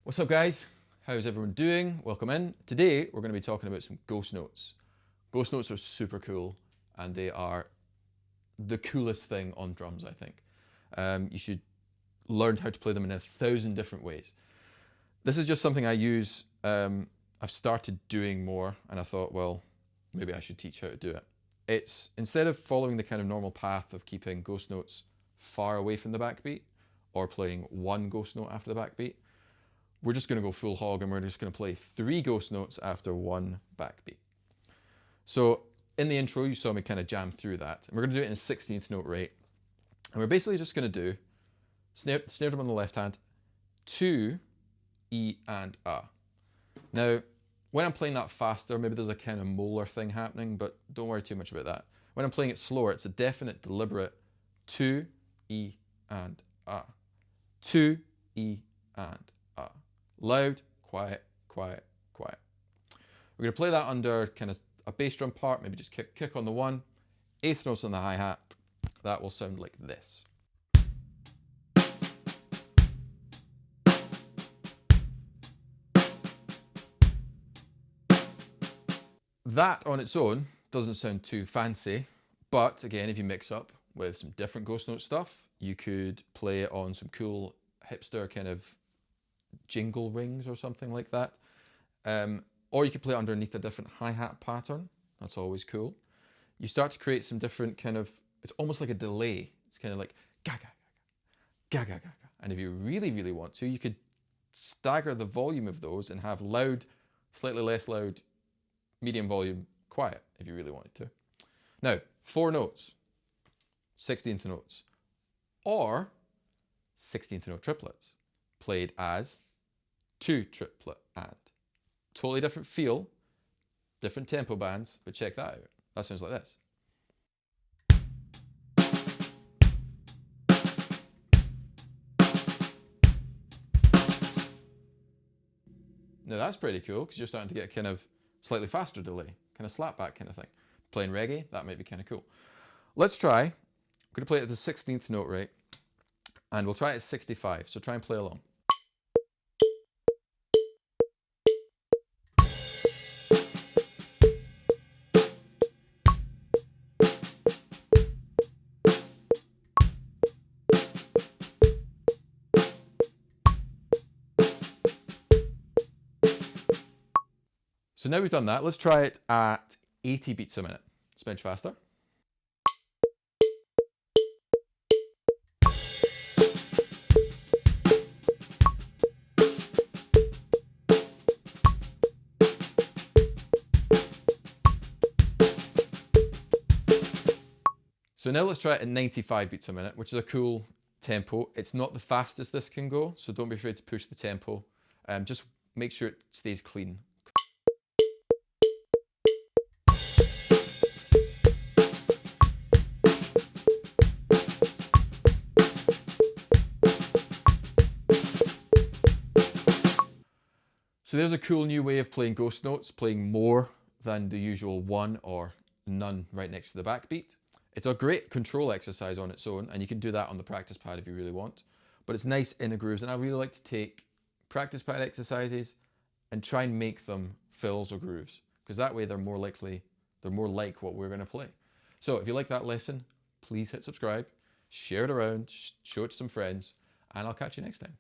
What's up guys? How's everyone doing? Welcome in. Today we're going to be talking about some ghost notes. Ghost notes are super cool and they are the coolest thing on drums, I think. You should learn how to play them in 1,000 different ways. This is just something I use, I've started doing more and I thought, well, maybe I should teach how to do it. It's instead of following the kind of normal path of keeping ghost notes far away from the backbeat or playing one ghost note after the backbeat, we're just going to go full hog and we're just going to play 3 ghost notes after 1 backbeat. So in the intro, you saw me kind of jam through that. And we're going to do it in 16th note rate. And we're basically just going to do snare drum on the left hand, 2, E and A. Now, when I'm playing that faster, maybe there's a kind of molar thing happening, but don't worry too much about that. When I'm playing it slower, it's a definite, deliberate 2, E and A. 2, E and A. Loud, quiet, quiet, quiet. We're going to play that under kind of a bass drum part, maybe just kick on the 1, 8th notes on the hi-hat. That will sound like this. That on its own doesn't sound too fancy, but again, if you mix up with some different ghost note stuff, you could play it on some cool hipster kind of jingle rings or something like that. Or you could play it underneath a different hi-hat pattern. That's always cool. You start to create some different kind of, it's almost like a delay. It's kind of like ga ga ga ga ga ga ga. And if you really, really want to, you could stagger the volume of those and have loud, slightly less loud, medium volume, quiet, if you really wanted to. Now, 4 notes, 16th notes, or 16th note triplets, played as 2 triplet and. Totally different feel, different tempo bands, but check that out. That sounds like this. Now that's pretty cool because you're starting to get a kind of slightly faster delay, kind of slapback kind of thing. Playing reggae, that might be kind of cool. Let's try. I'm going to play it at the 16th note rate and we'll try it at 65, so try and play along. So now we've done that, let's try it at 80 beats a minute. Smidge faster. So now let's try it at 95 beats a minute, which is a cool tempo. It's not the fastest this can go, so don't be afraid to push the tempo. Just make sure it stays clean. So there's a cool new way of playing ghost notes, playing more than the usual 1 or none right next to the backbeat. It's a great control exercise on its own, and you can do that on the practice pad if you really want. But it's nice in the grooves, and I really like to take practice pad exercises and try and make them fills or grooves, because that way they're more like what we're going to play. So if you like that lesson, please hit subscribe, share it around, show it to some friends, and I'll catch you next time.